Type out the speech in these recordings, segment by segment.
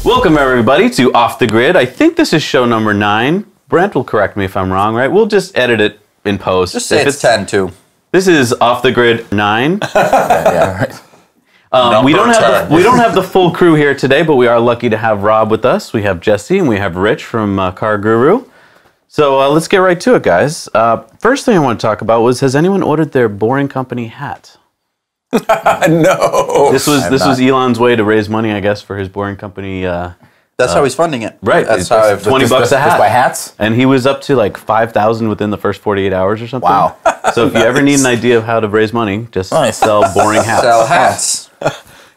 Welcome everybody to Off the Grid. I think this is show number 9. Brent will correct me if I'm wrong, right? We'll just edit it in post. Just say it's 10 too. This is Off the Grid 9. Yeah, right. We don't have the full crew here today, but we are lucky to have Rob with us. We have Jesse and we have Rich from Car Guru. So let's get right to it, guys. First thing I want to talk about was, has anyone ordered their Boring Company hat? No. This was Elon's way to raise money, I guess, for his Boring Company. That's how he's funding it. Right. That's how it's $20 a hat. Just buy hats? And he was up to like 5,000 within the first 48 hours or something. Wow. So if you ever need an idea of how to raise money, just sell boring hats. Sell hats.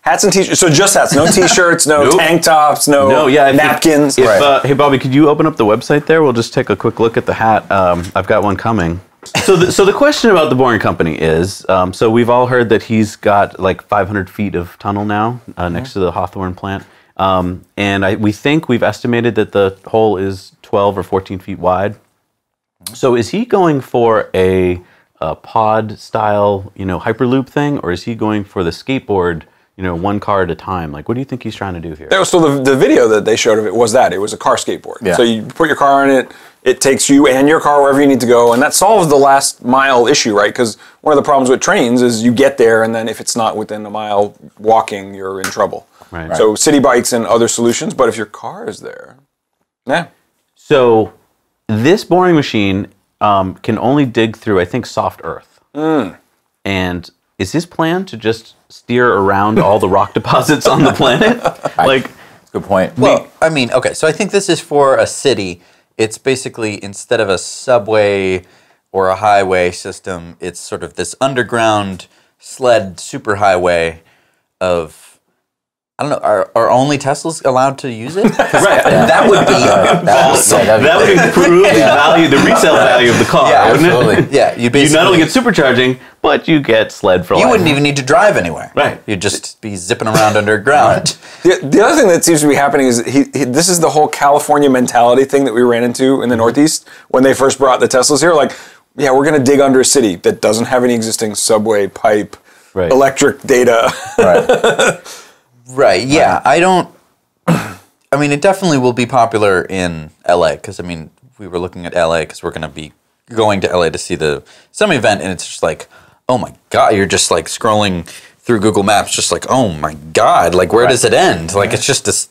Hats and t-shirts. So just hats. No t-shirts, no tank tops, no napkins. Hey, Bobby, could you open up the website there? We'll just take a quick look at the hat. I've got one coming. So the question about the Boring Company is, so we've all heard that he's got like 500 feet of tunnel now next to the Hawthorne plant. And we think we've estimated that the hole is 12 or 14 feet wide. So is he going for a pod style, Hyperloop thing, or is he going for the skateboard, one car at a time? Like, what do you think he's trying to do here? That was still the video that they showed of it was that. It was a car skateboard. Yeah. So you put your car in it, it takes you and your car wherever you need to go, and that solves the last mile issue, right? Because one of the problems with trains is you get there, and then if it's not within a mile walking, you're in trouble. Right. So city bikes and other solutions, but if your car is there, yeah. So this boring machine can only dig through, I think, soft earth. And is his plan to just steer around all the rock deposits on the planet? Good point. Well, I mean, okay, so I think this is for a city. It's basically, instead of a subway or a highway system, it's sort of this underground sled superhighway of, I don't know, are only Teslas allowed to use it? Right. That would be awesome. That would improve the resale value of the car, yeah, wouldn't absolutely. it? Yeah, you not only get supercharging, but you get sled for life. You wouldn't even need to drive anywhere. Right. You'd just be zipping around underground. The other thing that seems to be happening is this is the whole California mentality thing that we ran into in the Northeast when they first brought the Teslas here. Like, yeah, we're going to dig under a city that doesn't have any existing subway, pipe, electric data. Right. Right, yeah. I mean, it definitely will be popular in LA because, I mean, we were looking at LA because we're going to be going to LA to see some event, and it's just like, oh my God, you're just like scrolling through Google Maps, just like, oh my God, like where does it end? Like it's just this,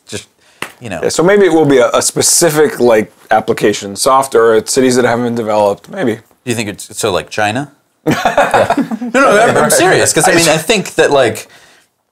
Yeah, so maybe it will be a specific like application, software at cities that haven't been developed, maybe. Do you think it's so like China? No, I'm serious because I mean, I think that like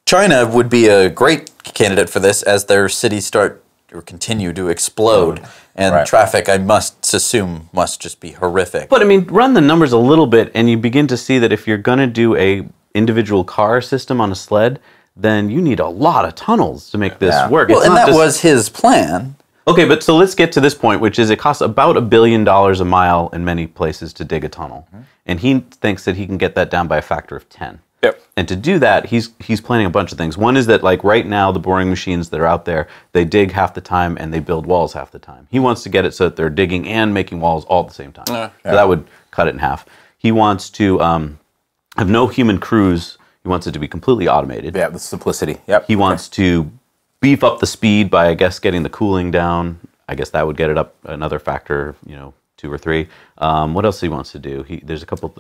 China would be a great candidate for this as their cities start or continue to explode. And traffic, I must assume, must just be horrific. But I mean, run the numbers a little bit and you begin to see that if you're going to do a individual car system on a sled, then you need a lot of tunnels to make this work. Well, and that was his plan. Okay, but so let's get to this point, which is it costs about $1 billion a mile in many places to dig a tunnel. And he thinks that he can get that down by a factor of 10. Yep. And to do that, he's planning a bunch of things. One is that like right now, the boring machines that are out there, they dig half the time and they build walls half the time. He wants to get it so that they're digging and making walls all at the same time. So that would cut it in half. He wants to have no human crews. He wants it to be completely automated. Yeah, the simplicity. Yep. He wants to beef up the speed by, I guess, getting the cooling down. I guess that would get it up another factor, 2 or 3. What else he wants to do? There's a couple.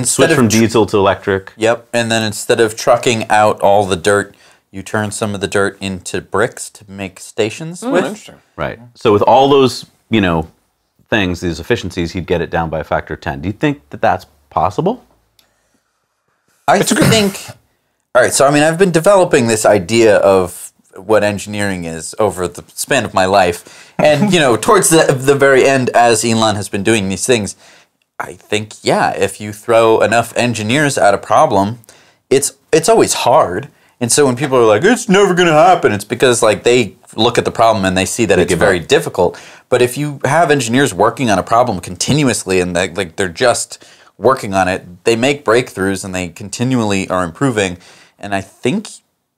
Switch from diesel to electric. Yep, and then instead of trucking out all the dirt, you turn some of the dirt into bricks to make stations with. Interesting. Right. So with all those, things, these efficiencies, he'd get it down by a factor of 10. Do you think that that's possible? I think. All right. So I mean, I've been developing this idea of what engineering is over the span of my life. And, towards the very end, as Elon has been doing these things, I think, if you throw enough engineers at a problem, it's always hard. And so when people are like, it's never going to happen, it's because like they look at the problem and they see that it's very difficult. But if you have engineers working on a problem continuously and they're just working on it, they make breakthroughs and they continually are improving. And I think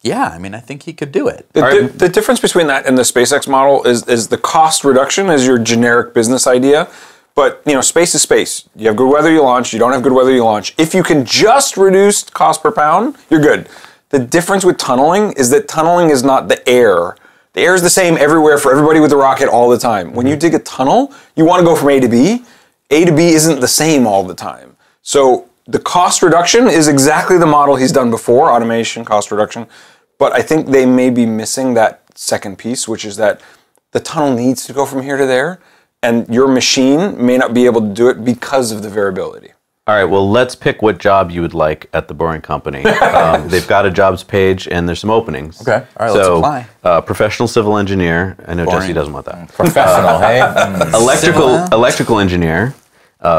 I think he could do it. The difference between that and the SpaceX model is the cost reduction is your generic business idea. But, space is space. You have good weather, you launch. You don't have good weather, you launch. If you can just reduce cost per pound, you're good. The difference with tunneling is that tunneling is not the air The air is the same everywhere for everybody with the rocket all the time. When you dig a tunnel, you want to go from A to B. A to B isn't the same all the time. So the cost reduction is exactly the model he's done before, automation, cost reduction. But I think they may be missing that second piece, which is that the tunnel needs to go from here to there, and your machine may not be able to do it because of the variability. All right, well, let's pick what job you would like at the Boring Company. They've got a jobs page, and there's some openings. Okay, all right, let's apply. Professional civil engineer. I know Jesse doesn't want that. Professional, hey? Electrical engineer.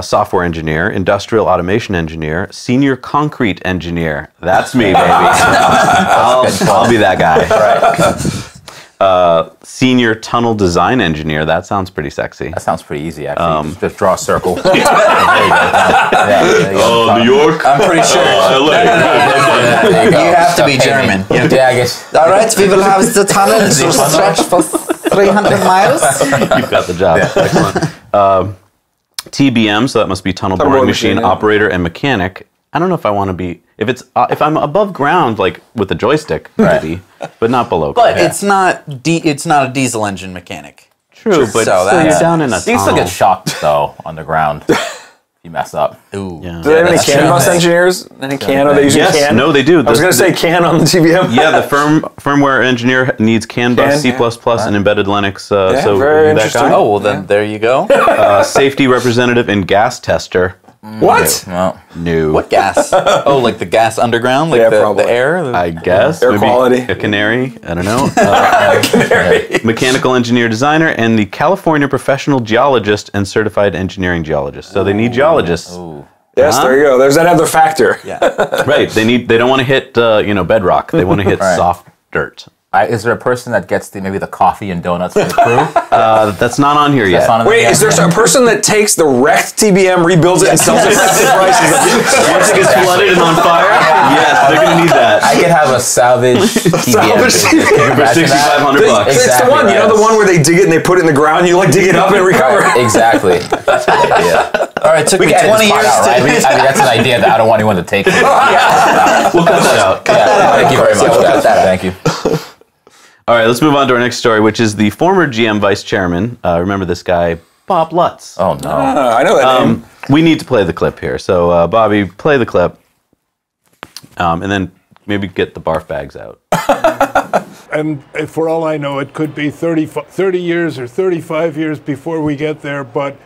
Software engineer, industrial automation engineer, senior concrete engineer. That's me, baby. I'll be that guy. Right. Senior tunnel design engineer. That sounds pretty sexy. That sounds pretty easy, actually. Just draw a circle. New York. I'm pretty sure. You have to be German. Yeah, I guess. All right, we will have the tunnel to stretch for 300 miles. You've got the job. Excellent. TBM, so that must be tunnel boring machine operator and mechanic. I don't know if I want to be if I'm above ground, like with a joystick, maybe, but not below. But it's not a diesel engine mechanic. True, but so you're down in a tunnel. You still get shocked though on the ground. You mess up. Ooh. Yeah. Do they have any CAN bus engineers? Any CAN? Are they using CAN? No, they do. I was going to say CAN on the TBM. Yeah, the firmware engineer needs CAN bus, C++, and embedded Linux. So very interesting. Guy. Oh, well then there you go. Safety representative and gas tester. What? No. No. What gas? Oh, like the gas underground? Like the air? I guess. Air maybe quality. A canary. I don't know. Mechanical engineer designer and the California professional geologist and certified engineering geologist. So they need geologists. Ooh. Yes, there you go. There's that other factor. Yeah. Right. They don't want to hit bedrock. They want to hit soft dirt. Is there a person that gets maybe the coffee and donuts for the crew? That's not on here yet. Wait, is there a person that takes the wrecked TBM, rebuilds it, and sells it for full price? Once it gets flooded and on fire? Yes, they're going to need that. I could have a salvage TBM business. Can you imagine that? $6,500. It's the one, the one where they dig it and they put it in the ground, and you dig it up and recover. Right, exactly. Yeah. All right, took me 20 years out, right? That's an idea that I don't want anyone to take. We'll cut that out. Thank you very much, guys. Thank you. All right, let's move on to our next story, which is the former GM vice chairman. Remember this guy, Bob Lutz. Oh, no. I know that name. We need to play the clip here. So, Bobby, play the clip, and then maybe get the barf bags out. And for all I know, it could be 30 years or 35 years before we get there, but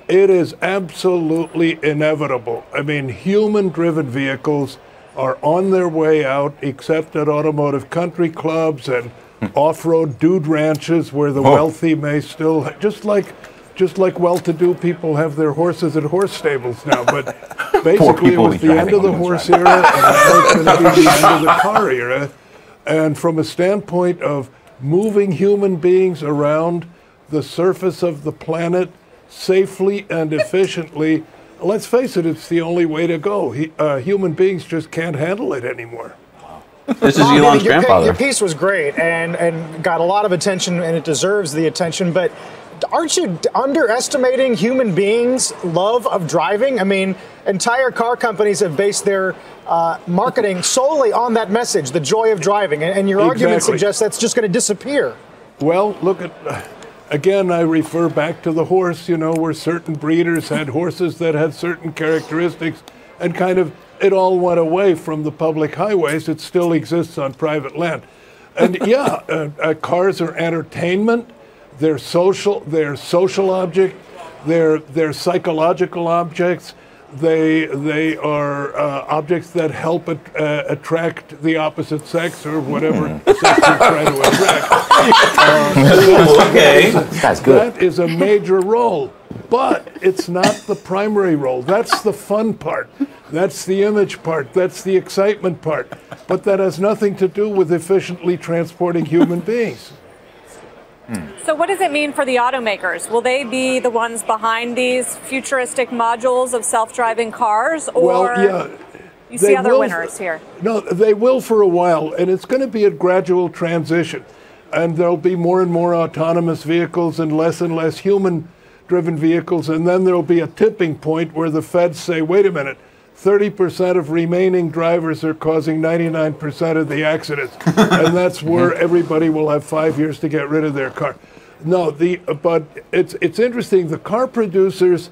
it is absolutely inevitable. I mean, human-driven vehicles are on their way out, except at automotive country clubs and off-road dude ranches where the wealthy may still, just like well-to-do people have their horses at horse stables now. But basically, it was the end of the horse era, and now it's going to be the end of the car era. And from a standpoint of moving human beings around the surface of the planet safely and efficiently, let's face it, it's the only way to go. Human beings just can't handle it anymore. This is Elon's grandfather. Your piece was great and got a lot of attention, and it deserves the attention, but aren't you underestimating human beings' love of driving? I mean, entire car companies have based their marketing solely on that message, the joy of driving, and your argument suggests that's just going to disappear. Well, look at... Again, I refer back to the horse, where certain breeders had horses that had certain characteristics, and kind of it all went away from the public highways. It still exists on private land. And cars are entertainment, they're social object, they're psychological objects, they are objects that help attract the opposite sex or whatever sex you're trying to attract. Okay. That's good. That is a major role, but it's not the primary role. That's the fun part. That's the image part. That's the excitement part. But that has nothing to do with efficiently transporting human beings. So what does it mean for the automakers? Will they be the ones behind these futuristic modules of self-driving cars, or you see other winners here? No, they will for a while, and it's going to be a gradual transition. And there'll be more and more autonomous vehicles and less human-driven vehicles, and then there'll be a tipping point where the feds say, wait a minute, 30% of remaining drivers are causing 99% of the accidents. And that's where everybody will have 5 years to get rid of their car. No, but it's interesting. The car producers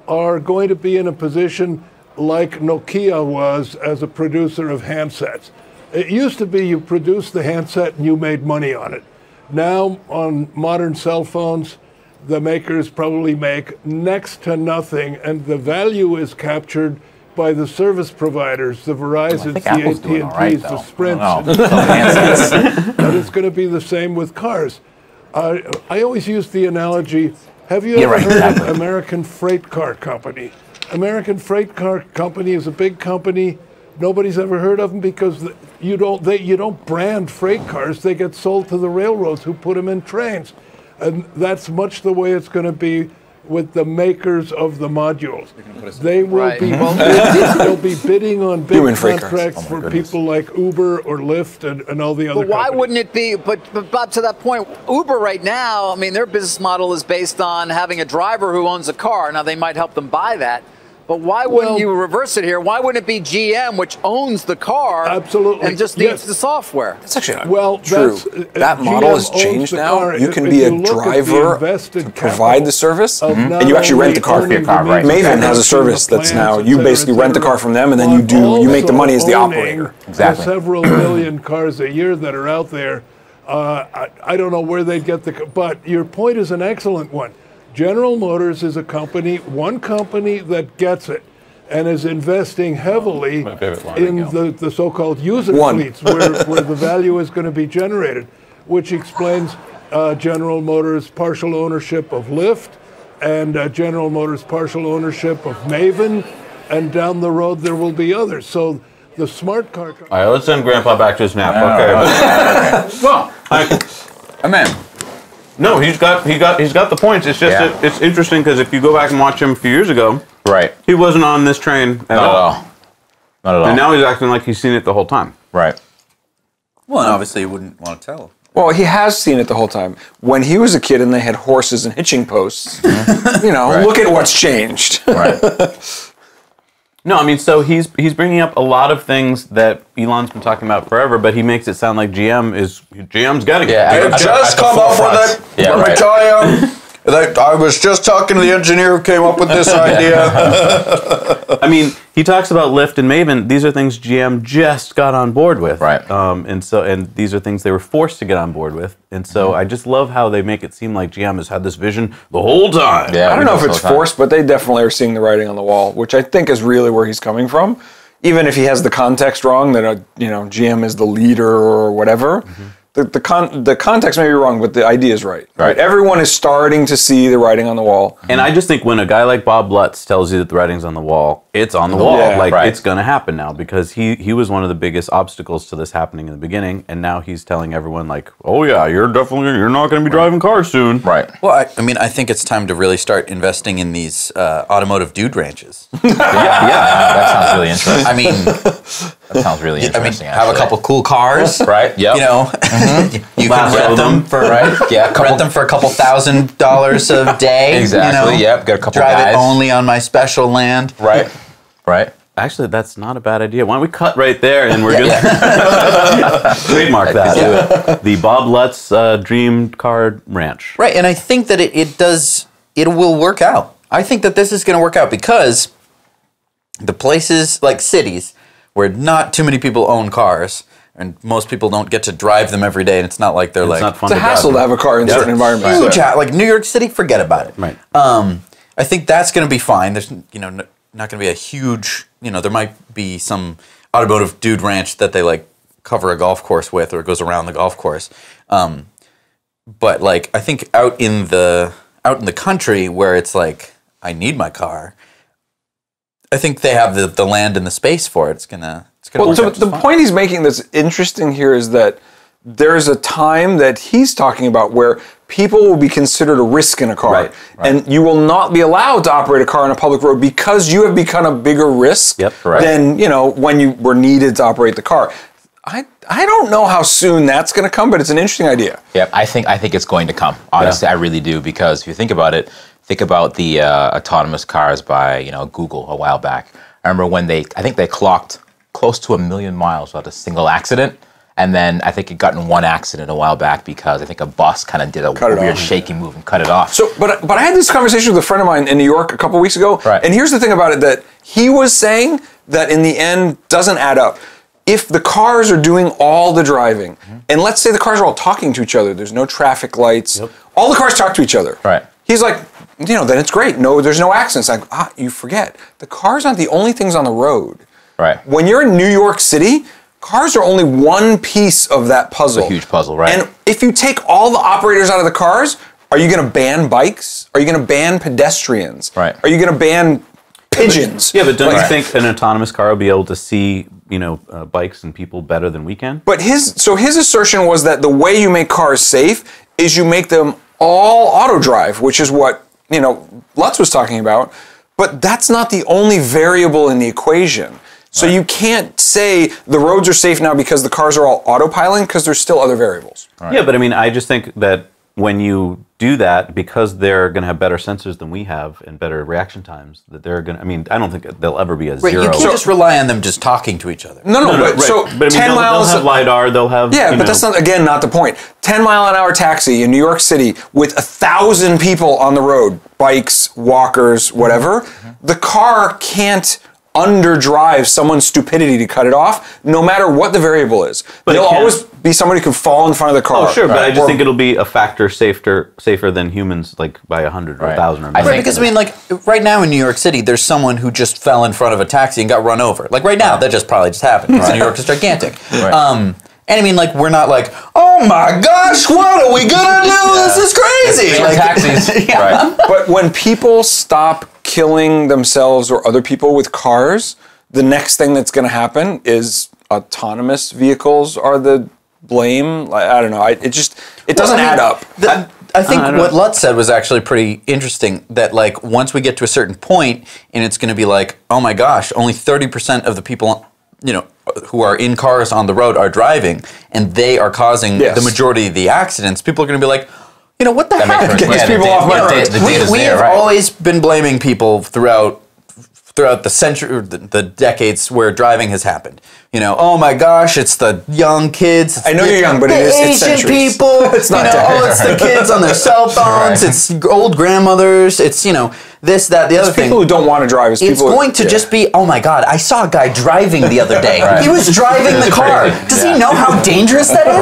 are going to be in a position like Nokia was as a producer of handsets. It used to be you produced the handset and you made money on it. Now, on modern cell phones, the makers probably make next to nothing, and the value is captured by the service providers, the Verizons, the AT&Ts, the Sprints. And it's going to be the same with cars. I always use the analogy, have you ever heard of American Freight Car Company? American Freight Car Company is a big company. Nobody's ever heard of them because you don't brand freight cars. They get sold to the railroads who put them in trains. And that's much the way it's going to be with the makers of the modules. They will be they'll be bidding on big contracts for people like Uber or Lyft and all the other But why companies. wouldn't it be, but Bob, to that point, Uber right now, I mean, their business model is based on having a driver who owns a car. Now, they might help them buy that. But why wouldn't you reverse it here? Why wouldn't it be GM, which owns the car, and just needs the software? That's actually not true. That model has changed now. You can be a driver to provide the service, and you actually rent the car for your car. Right. Maven has a service that's now you basically rent the car from them, and then you make the money as the operator. Exactly. Several million cars a year that are out there. I don't know where they'd get but your point is an excellent one. General Motors is one company that gets it and is investing heavily in the so-called user fleets where the value is going to be generated, which explains General Motors' partial ownership of Lyft and General Motors' partial ownership of Maven, and down the road there will be others. So the smart car... All right, let's send Grandpa back to his nap. Okay. Well, I'm in. No, he's got the points. It's just it's interesting because if you go back and watch him a few years ago, he wasn't on this train at all. Not at all. And now he's acting like he's seen it the whole time. Right. Well, and obviously you wouldn't want to tell. Well, he has seen it the whole time. When he was a kid and they had horses and hitching posts, look at what's changed. Right. No, I mean, so he's bringing up a lot of things that Elon's been talking about forever, but he makes it sound like GM's getting it. They've just come up with it. Let me tell you. I was just talking to the engineer who came up with this idea. I mean, he talks about Lyft and Maven. These are things GM just got on board with. Right. And these are things they were forced to get on board with. And so I just love how they make it seem like GM has had this vision the whole time. Yeah, I don't know if it's forced, but they definitely are seeing the writing on the wall, which I think is really where he's coming from. Even if he has the context wrong, that GM is the leader or whatever. The context may be wrong, but the idea is right. Everyone is starting to see the writing on the wall. And I just think when a guy like Bob Lutz tells you that the writing's on the wall, it's on the wall. It's going to happen now because he was one of the biggest obstacles to this happening in the beginning, and now he's telling everyone like, oh yeah, you're not going to be driving cars soon. Right. Well, I think it's time to really start investing in these automotive dude ranches. That sounds really interesting. I mean, that sounds really interesting. Have a couple cool cars, right? Yep. You can rent them for rent them for a couple $1,000 a day. Exactly. Got a couple drive guys. It only on my special land. Right. Actually, that's not a bad idea. Why don't we cut right there and we're good? Trademark that. The Bob Lutz Dream Car Ranch. Right, and I think that it will work out. I think that this is going to work out because the places like cities where not too many people own cars, and most people don't get to drive them every day, and it's not like they're it's a hassle to have a car in certain environments. Huge, like New York City, forget about it. Right. I think that's going to be fine. There's not going to be a huge, there might be some automotive dude ranch that they cover a golf course with, or it goes around the golf course. But I think out in the country where it's I need my car, I think they have the land and the space for it. It's gonna. Well, so the point he's making that's interesting here is that there's a time that he's talking about where people will be considered a risk in a car. And you will not be allowed to operate a car on a public road because you have become a bigger risk than, when you were needed to operate the car. I don't know how soon that's going to come, but it's an interesting idea. Yeah, I think it's going to come. Honestly, I really do, because if you think about it, think about the autonomous cars by Google a while back. I remember when I think they clocked close to 1 million miles without a single accident. And then I think it got in one accident a while back because I think a bus kind of did a weird shaky move and cut it off. So, but I had this conversation with a friend of mine in New York a couple weeks ago. Right. And here's the thing about it that he was saying that in the end doesn't add up. If the cars are doing all the driving, and let's say the cars are all talking to each other, there's no traffic lights, all the cars talk to each other. Right. He's like, then it's great. No, there's no accidents. Like, you forget. The cars aren't the only things on the road. Right. When you're in New York City, cars are only one piece of that puzzle. It's a huge puzzle, right? And if you take all the operators out of the cars, are you going to ban bikes? Are you going to ban pedestrians? Right. Are you going to ban pigeons? Yeah, but don't you think an autonomous car will be able to see, bikes and people better than we can? But his assertion was that the way you make cars safe is you make them all auto drive, which is what, Lutz was talking about. But that's not the only variable in the equation. So you can't say the roads are safe now because the cars are all autopiloting, because there's still other variables. Right. Yeah, but I mean, I just think that when you do that, because they're going to have better sensors than we have and better reaction times, that they're going to, I don't think there'll ever be a zero. You can't just rely on them just talking to each other. No, but right. so but 10 miles... They'll have LiDAR, they'll have... Yeah, but that's not the point. 10-mile-an-hour taxi in New York City with 1,000 people on the road, bikes, walkers, whatever, the car can't underdrive someone's stupidity to cut it off, no matter what the variable is. But there'll always be somebody who can fall in front of the car. Oh, sure, but I just think it'll be a factor safer than humans, like by 100 or 1,000 or 1,000. Because right now in New York City, there's someone who just fell in front of a taxi and got run over. Like right now, that probably just happened. Because New York is gigantic. Right. And we're not like, oh my gosh, what are we gonna do? This is crazy. Like taxis. Right. But when people stop killing themselves or other people with cars, the next thing that's going to happen is autonomous vehicles are the blame. I don't know. It doesn't add up. I think what Lutz said was actually pretty interesting, that once we get to a certain point and it's going to be like, oh my gosh, only 30% of the people who are in cars on the road are driving, and they are causing the majority of the accidents, people are going to be like, what the heck? Get these people off my road. We have always been blaming people throughout the century, or the decades where driving has happened. Oh my gosh, it's the young kids. I know you're young, but it's Asian centuries. people. It's not it's the kids on their cell phones. It's old grandmothers. It's this, that, the other thing. People who don't want to drive. It's going to just be, oh my God, I saw a guy driving the other day. He was driving the car. Does he know how dangerous that is?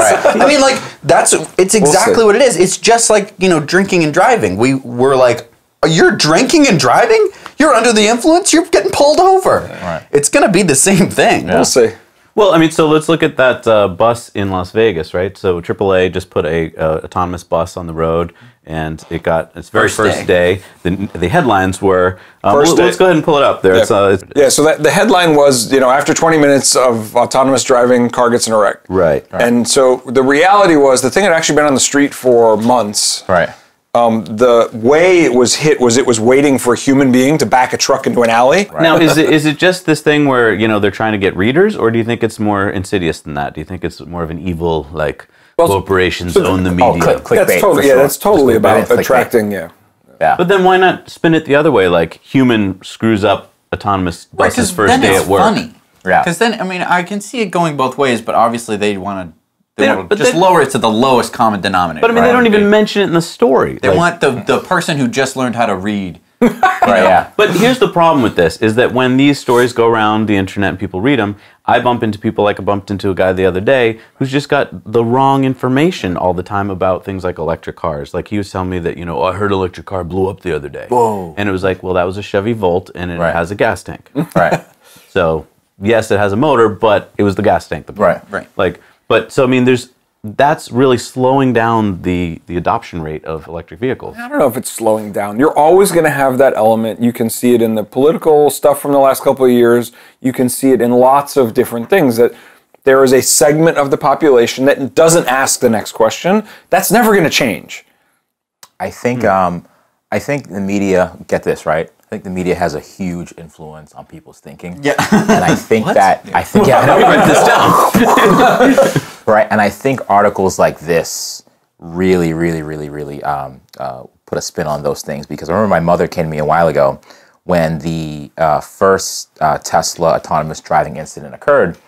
It's exactly what it is. It's just like, drinking and driving. We're like, you're drinking and driving? You're under the influence? You're getting pulled over. Right. It's going to be the same thing. Yeah. We'll see. Well, so let's look at that bus in Las Vegas, right? So AAA just put a autonomous bus on the road, and it got its very first day. The headlines were, let's go ahead and pull it up there. Yeah. So the headline was, after 20 minutes of autonomous driving, car gets in a wreck. Right. And so the reality was, the thing had actually been on the street for months. Right. The way it was hit was it was waiting for a human being to back a truck into an alley. Right. Now, is it just this thing where, they're trying to get readers, or do you think it's more insidious than that? Do you think it's more of an evil, corporations own the media? That's totally about attracting, Yeah. But then why not spin it the other way, like human screws up autonomous bus's first day at work? Funny. Yeah. Because then, I can see it going both ways, but obviously they want to... They just lower it to the lowest common denominator. But they don't even mention it in the story. They want the person who just learned how to read. Yeah. But here's the problem with this, is that when these stories go around the internet and people read them, I bump into people like I bumped into a guy the other day who's just got the wrong information all the time about things like electric cars. Like he was telling me that, I heard an electric car blew up the other day. Whoa. And it was like, well, that was a Chevy Volt and it has a gas tank. Right. So, yes, it has a motor, but it was the gas tank. Right. That's really slowing down the adoption rate of electric vehicles. I don't know if it's slowing down. You're always going to have that element. You can see it in the political stuff from the last couple of years. You can see it in lots of different things, that there is a segment of the population that doesn't ask the next question. That's never going to change. I think the media, get this, right? I think the media has a huge influence on people's thinking. Yeah. And I think I know, write this down. Right, and I think articles like this really put a spin on those things, because I remember my mother came to me a while ago when the first Tesla autonomous driving incident occurred,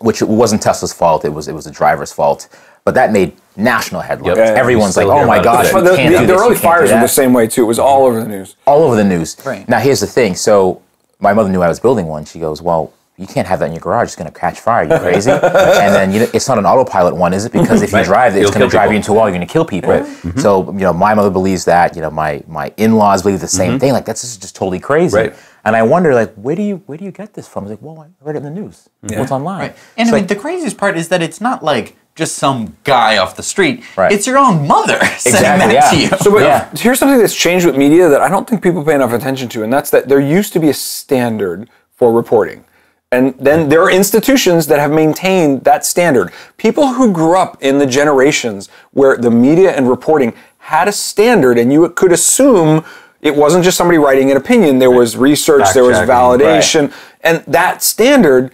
which wasn't Tesla's fault, it was the driver's fault. But that made national headlines. Yep. Everyone's like, "Oh my gosh!" The early fires were the same way too. It was all over the news. All over the news. Right. Now here's the thing. So my mother knew I was building one. She goes, "Well, you can't have that in your garage. It's going to catch fire. You crazy?" And then it's not an autopilot one, is it? Because if you drive it, it's going to drive you into a wall. You're going to kill people. Right. So my mother believes that. My in-laws believe the same thing. Like that's just totally crazy. Right. And I wonder, like, where do you get this from? I was like, well, I read it in the news. Yeah. What's online? Right. And I mean, the craziest part is that it's not like just some guy off the street. Right. It's your own mother saying that to you. So here's something that's changed with media that I don't think people pay enough attention to, and that's that there used to be a standard for reporting. And then there are institutions that have maintained that standard. People who grew up in the generations where the media and reporting had a standard, and you could assume it wasn't just somebody writing an opinion. There was research, there was validation, and that standard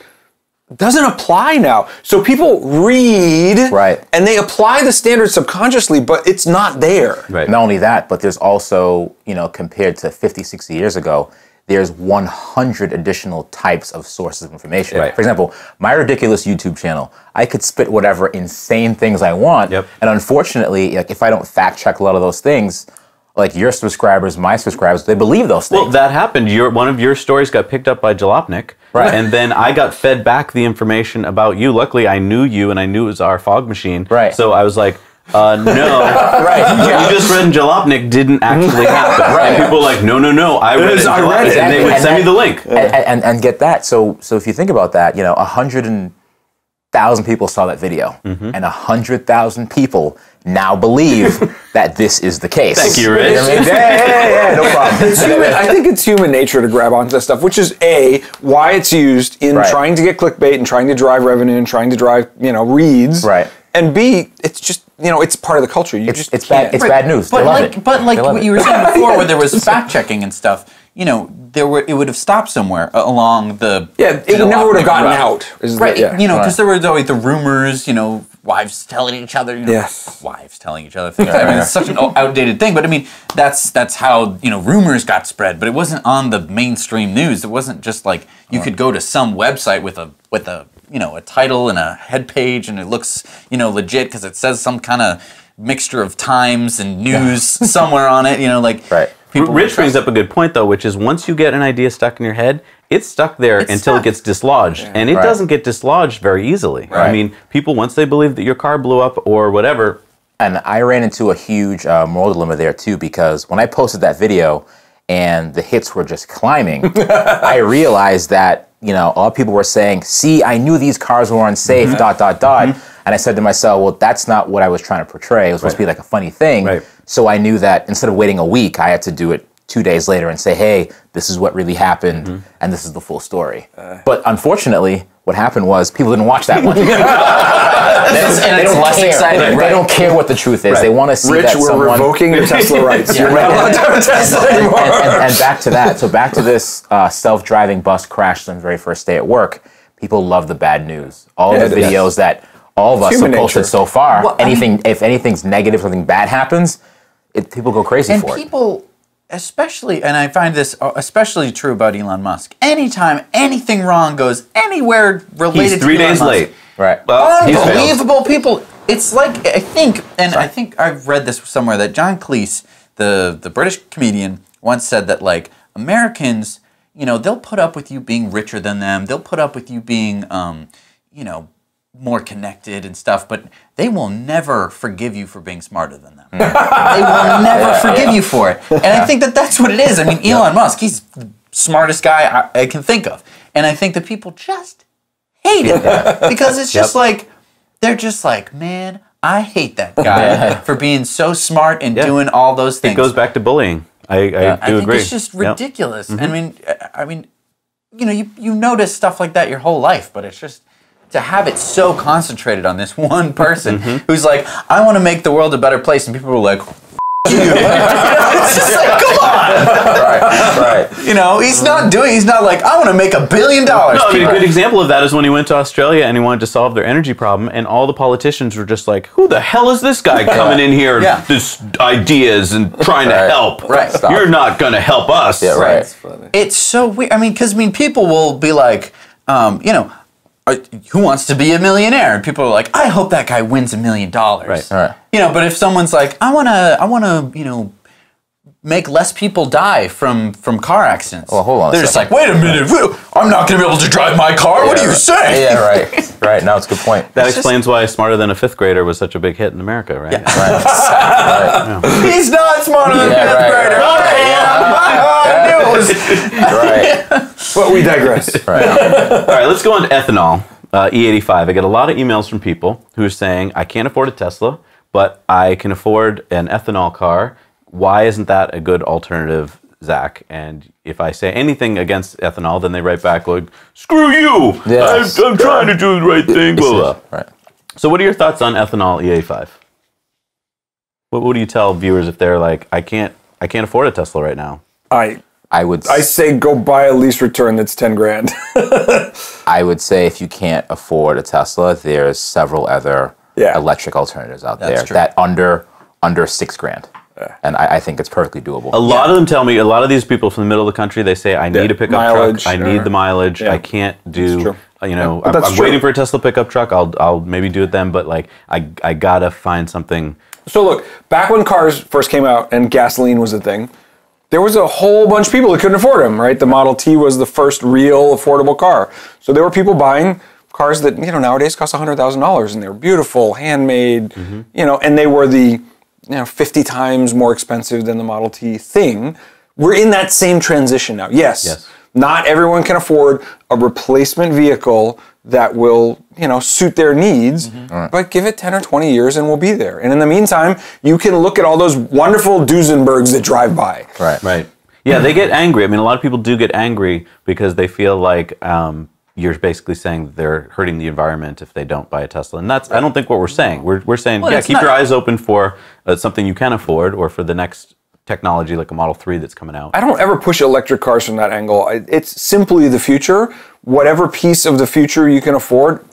doesn't apply now. So people read, and they apply the standard subconsciously, but it's not there. Right. Not only that, but there's also, compared to 50, 60 years ago, there's 100 additional types of sources of information. Right. For example, my ridiculous YouTube channel, I could spit whatever insane things I want, and unfortunately, like if I don't fact check a lot of those things, like your subscribers, my subscribers, they believe those things. Well, that happened. One of your stories got picked up by Jalopnik, and then I got fed back the information about you. Luckily, I knew you, and I knew it was our fog machine. Right. So I was like, no. What you just read in Jalopnik didn't actually happen. And people were like, no, I read it. And they would send me the link. And get that. So if you think about that, 100,000 people saw that video, and 100,000 people now believe that this is the case. Thank you, Rich. No problem. I think it's human nature to grab onto this stuff, which is A, why it's used in trying to get clickbait and trying to drive revenue and trying to drive, reads. Right. And B, it's just, it's part of the culture. It's bad news. But like what you were saying before, where there was fact checking and stuff, it would have stopped somewhere along the it never would have gotten out. Because there were always the rumors, wives telling each other, wives telling each other things. I mean, it's such an outdated thing, but I mean, that's how rumors got spread. But it wasn't on the mainstream news. It wasn't just like you could go to some website with a a title and a head page, and it looks legit because it says some kind of mixture of Times and news somewhere on it. Rich brings up a good point, though, which is once you get an idea stuck in your head, it's stuck there until it gets dislodged. And it doesn't get dislodged very easily. I mean, people, once they believe that your car blew up or whatever. And I ran into a huge moral dilemma there, too, because when I posted that video and the hits were just climbing, I realized that, a lot of people were saying, see, I knew these cars were unsafe, ... And I said to myself, well, that's not what I was trying to portray. It was supposed to be like a funny thing. So I knew that instead of waiting a week, I had to do it 2 days later and say, hey, this is what really happened, and this is the full story. But unfortunately, what happened was people didn't watch that one. They don't less care. Exciting. They don't care what the truth is. They want to see that someone... Rich, we're revoking your Tesla rights. You're not allowed to have a Tesla anymore. And back to that. So back to this self-driving bus crash on the very first day at work. People love the bad news. All the videos that all of us have posted so far, if anything's negative, something bad happens, people go crazy for it. And people, especially, and I find this especially true about Elon Musk, anytime anything wrong goes anywhere related to Elon Musk. He's 3 days late. Right. Well, unbelievable people. It's like, I think I've read this somewhere, that John Cleese, the British comedian, once said that, like, Americans, they'll put up with you being richer than them. They'll put up with you being, more connected and stuff, but they will never forgive you for being smarter than them. They will never forgive you for it. And I think that that's what it is. I mean, Elon Musk, he's the smartest guy I can think of. And I think that people just hate it because it's just like, they're just like, man, I hate that guy for being so smart and doing all those things. It goes back to bullying. I do agree. It's just ridiculous. I mean, you notice stuff like that your whole life, but it's just, to have it so concentrated on this one person who's like, I want to make the world a better place, and people are like, you. It's just like, come on. Right. You know, he's not like, I want to make $1 billion. No, I mean, a good example of that is when he went to Australia and he wanted to solve their energy problem, and all the politicians were just like, who the hell is this guy coming in here with this ideas and trying to help? Right. You're not going to help us. Yeah, right. It's so weird. I mean, because people will be like, you know, who wants to be a millionaire? And people are like, I hope that guy wins $1 million. Right. You know, but if someone's like, I wanna, you know, make less people die from car accidents. Well, hold on. They're just like, wait a minute, I'm not gonna be able to drive my car. What do you say? Yeah, right. Right. No, it's a good point. That explains why Smarter Than a Fifth Grader was such a big hit in America, right? Yeah. Right. He's not smarter than a fifth grader. I knew it was. Right. But we digress. Right. All right, let's go on to ethanol, E85. I get a lot of emails from people who are saying, I can't afford a Tesla, but I can afford an ethanol car. Why isn't that a good alternative, Zach? And if I say anything against ethanol, then they write back like, screw you! Yes. I'm trying to do the right thing, blah, blah. Right. So what are your thoughts on ethanol E85? What do you tell viewers if they're like, I can't afford a Tesla right now? I say go buy a lease return that's 10 grand. I would say if you can't afford a Tesla, there's several other electric alternatives out there that under $6 grand. And I think it's perfectly doable. A lot of them tell me, a lot of these people from the middle of the country, they say, I need a pickup mileage, truck. I need the mileage. I can't do, you know, I'm waiting for a Tesla pickup truck. I'll maybe do it then, but like, I gotta find something. So look, back when cars first came out and gasoline was a thing, there was a whole bunch of people that couldn't afford them, right? The Model T was the first real affordable car. So there were people buying cars that, you know, nowadays cost $100,000 and they were beautiful, handmade, you know, and they were the, 50 times more expensive than the Model T thing. We're in that same transition now. Yes. Not everyone can afford a replacement vehicle that will, suit their needs, but give it 10 or 20 years and we'll be there. And in the meantime, you can look at all those wonderful Duesenbergs that drive by. Right. Yeah, they get angry. I mean, a lot of people do get angry because they feel like you're basically saying that they're hurting the environment if they don't buy a Tesla. And that's, I don't think what we're saying. We're saying, keep your eyes open for something you can afford or for the next technology like a Model 3 that's coming out. I don't ever push electric cars from that angle. It's simply the future. Whatever piece of the future you can afford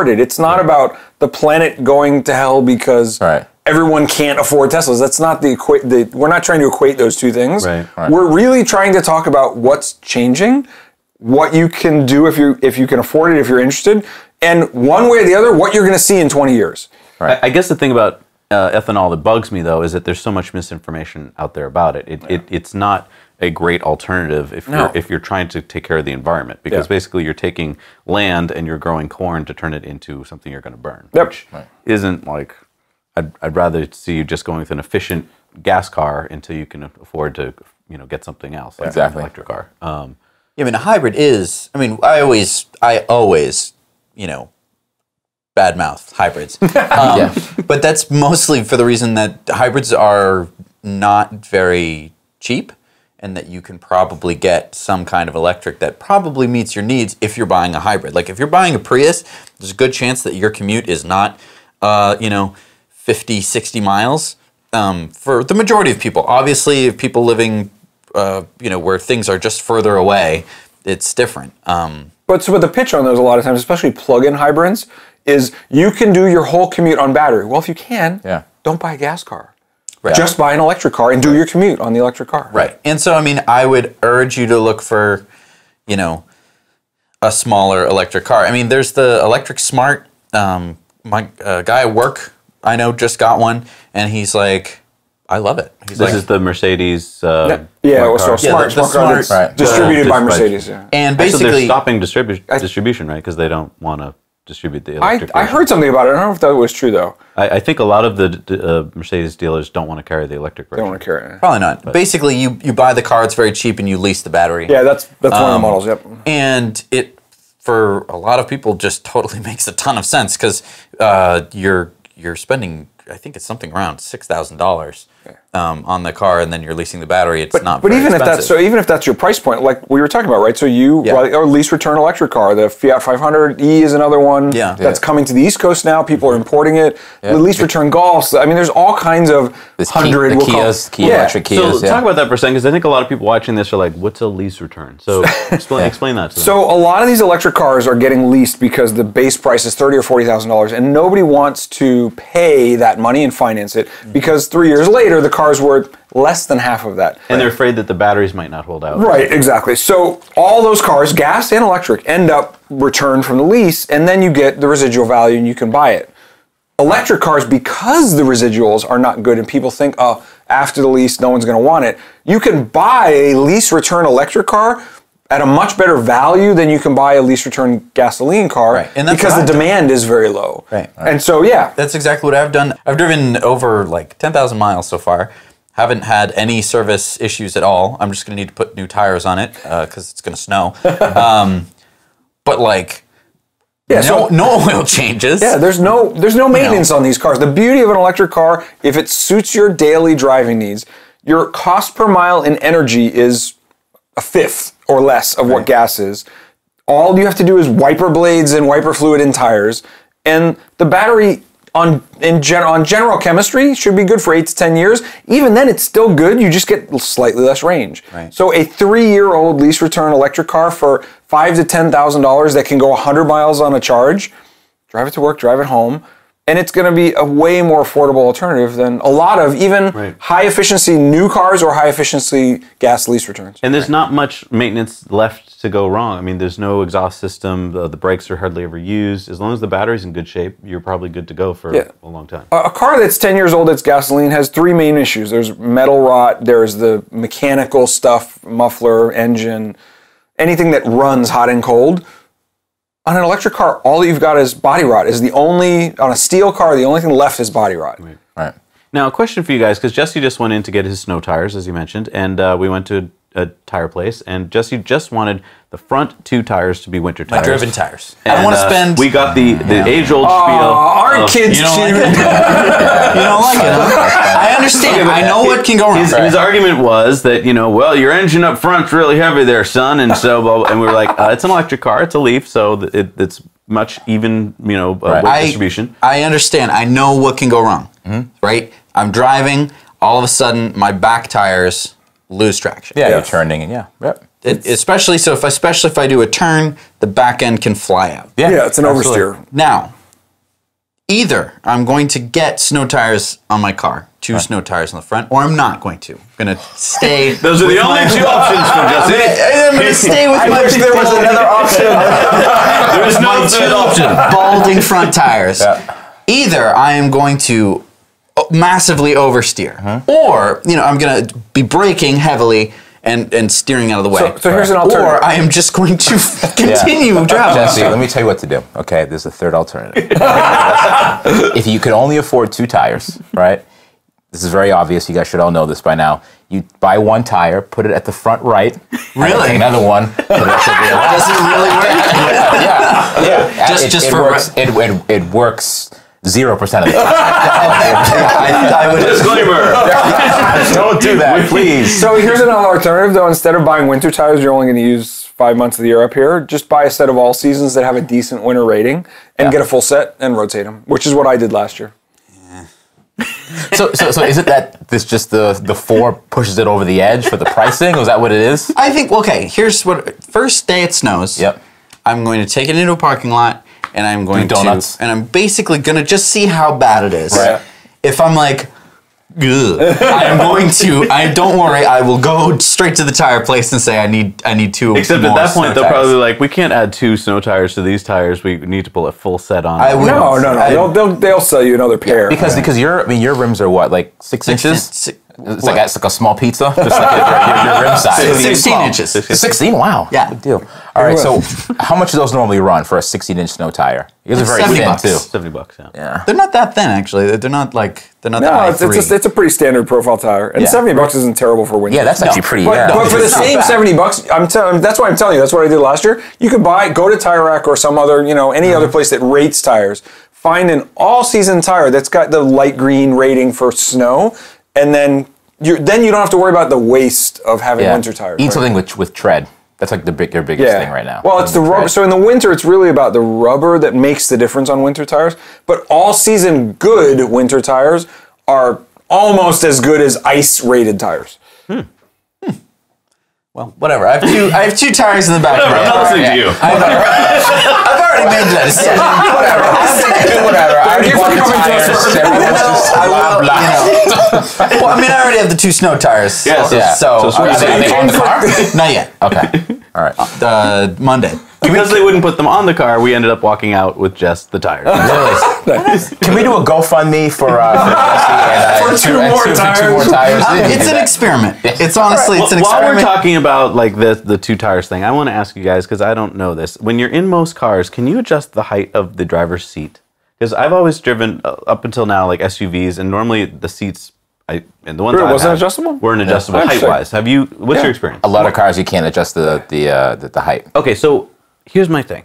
it. It's not about the planet going to hell because everyone can't afford Teslas. That's not we're not trying to equate those two things. Right. We're really trying to talk about what's changing, what you can do if you can afford it, if you're interested, and one way or the other, what you're going to see in 20 years. Right. I guess the thing about ethanol that bugs me, though, is that there's so much misinformation out there about it. It's not a great alternative if you're trying to take care of the environment, because basically you're taking land and you're growing corn to turn it into something you're going to burn, which isn't like, I'd rather see you just going with an efficient gas car until you can afford to get something else, like an electric car. I mean, a hybrid is, I always, badmouth hybrids. But that's mostly for the reason that hybrids are not very cheap and that you can probably get some kind of electric that probably meets your needs if you're buying a hybrid. Like if you're buying a Prius, there's a good chance that your commute is not, 50, 60 miles for the majority of people. Obviously, if people living where things are just further away, it's different. But the pitch on those a lot of times, especially plug-in hybrids, is you can do your whole commute on battery. Well, if you can, don't buy a gas car. Right. Just buy an electric car and do your commute on the electric car. Right. And so, I would urge you to look for, a smaller electric car. There's the Electric Smart. My guy at work, I know, just got one, and he's like, I love it. This is the Mercedes smart car. Distributed by Mercedes. And basically, they're stopping distribution, right? Because they don't want to distribute the electric. I heard something about it. I don't know if that was true, though. I think a lot of the Mercedes dealers don't want to carry the electric version. They don't want to carry it. Probably not. But basically, you buy the car, it's very cheap, and you lease the battery. Yeah, that's one of the models, yep. And it, for a lot of people, just totally makes a ton of sense because you're spending, I think it's something around $6,000 on the car, and then you're leasing the battery. It's not. But very even expensive. even if that's your price point, like we were talking about, right? So or lease return electric car. The Fiat 500e is another one that's coming to the East Coast now. People are importing it. The lease return Golfs. I mean, there's all kinds of Kia electric Kias. So talk about that for a second, because I think a lot of people watching this are like, "What's a lease return?" So explain that to them. So a lot of these electric cars are getting leased because the base price is $30,000 or $40,000, and nobody wants to pay that money and finance it because 3 years later the car's worth less than half of that. And they're afraid that the batteries might not hold out. Right, exactly. So all those cars, gas and electric, end up returned from the lease, and then you get the residual value and you can buy it. Electric cars, because the residuals are not good and people think, oh, after the lease, no one's going to want it, you can buy a lease return electric car at a much better value than you can buy a lease return gasoline car, and because the demand is very low. And so, that's exactly what I've done. I've driven over like 10,000 miles so far. Haven't had any service issues at all. I'm just going to need to put new tires on it because it's going to snow. But like, no oil changes. Yeah, there's no maintenance on these cars. The beauty of an electric car, if it suits your daily driving needs, your cost per mile in energy is a fifth or less of what gas is. All you have to do is wiper blades and wiper fluid in tires, and the battery on general chemistry should be good for 8 to 10 years. Even then, it's still good. You just get slightly less range. So a 3-year-old lease return electric car for $5,000 to $10,000 that can go 100 miles on a charge, drive it to work, drive it home, and it's going to be a way more affordable alternative than a lot of even high-efficiency new cars or high-efficiency gas lease returns. And there's not much maintenance left to go wrong. I mean, there's no exhaust system. The brakes are hardly ever used. As long as the battery's in good shape, you're probably good to go for a long time. A car that's 10 years old that's gasoline has 3 main issues. There's metal rot, there's the mechanical stuff, muffler, engine, anything that runs hot and cold. On an electric car, all that you've got is body rot. On a steel car, the only thing left is body rot. Right. Now, a question for you guys, because Jesse just went in to get his snow tires, as you mentioned, and we went to a tire place, and Jesse just wanted the front 2 tires to be winter tires. My driven tires. And, I want to spend... We got the age-old spiel. Our kids you don't like it? You don't like it, huh? I understand. I know what can go wrong. His argument was that, well, your engine up front's really heavy there, son, and so, blah, blah, and we were like, it's an electric car, it's a Leaf, so it's much even, weight distribution. I understand. I know what can go wrong, right? I'm driving, all of a sudden, my back tires lose traction. Yeah, you're turning, Especially if I do a turn, the back end can fly out. Yeah, it's an oversteer. Now, either I'm going to get snow tires on my car, 2 snow tires on the front, or I'm not going to. I'm going to stay. Those are the only 2 options for Jesse. I'm going to stay with my. Wish there was another option. There is no third option. Balding front tires. Either I am going to massively oversteer, or I'm going to be braking heavily and steering out of the way. So here's an alternative. Or I am just going to continue driving. Jesse, let me tell you what to do. Okay, there's a third alternative. If you could only afford 2 tires, right? This is very obvious. You guys should all know this by now. You buy 1 tire, put it at the front right. Really? Take another one. Put it at the rear left. Does it really work? Yeah. It works 0% of the time. I would disclaimer. Don't do that, please. So here's another alternative, though. Instead of buying winter tires, you're only going to use 5 months of the year up here. Just buy a set of all seasons that have a decent winter rating and get a full set and rotate them, which is what I did last year. So is it that this just the 4 pushes it over the edge for the pricing? Is that what it is? I think, here's what, first day it snows. I'm going to take it into a parking lot, and I'm going and I'm basically going to just see how bad it is. If I'm like, ugh, don't worry, I will go straight to the tire place and say I need 2 Except more at that point, snow they'll tires. probably be like, we can't add 2 snow tires to these tires. We need to pull a full set on. No. They'll sell you another pair. Because your rims are what, like 6 inches? It's like a small pizza, just like your rim size. 16 inches. 16? Wow. Yeah. Good deal. All right, so how much do those normally run for a 16-inch snow tire? You guys are very thin, too. $70, yeah. They're not that thin, actually. They're not like, they're not it's a pretty standard profile tire. And $70 isn't terrible for winter. Yeah, that's actually pretty, But for the same $70, that's why I'm telling you, that's what I did last year. You could go to Tire Rack or some other, any other place that rates tires. Find an all-season tire that's got the light green rating for snow, and then you don't have to worry about the waste of having winter tires. Eat something with tread. That's like their biggest thing right now. Well, it's the rubber. So in the winter, it's really about the rubber that makes the difference on winter tires. But all season good winter tires are almost as good as ice rated tires. Well, whatever. I have two tires in the back. Whatever, I'm not listening to you. I've already made that decision. Whatever. Well, I mean, I already have the 2 snow tires. Yeah. So are they on the car? Not yet. Okay. All right. Monday. Because they wouldn't put them on the car, we ended up walking out with just the tires. Can we do a GoFundMe for Jesse and 2 more tires? It's an experiment. It's honestly, it's an experiment. While we're talking about like the 2 tires thing, I want to ask you guys, because I don't know this. When you're in most cars, can you adjust the height of the driver's seat? Because I've always driven up until now like SUVs, and normally the seats. And the ones wasn't adjustable? Were adjustable height-wise. Have you? What's your experience? A lot of cars you can't adjust the height. Okay, so here's my thing.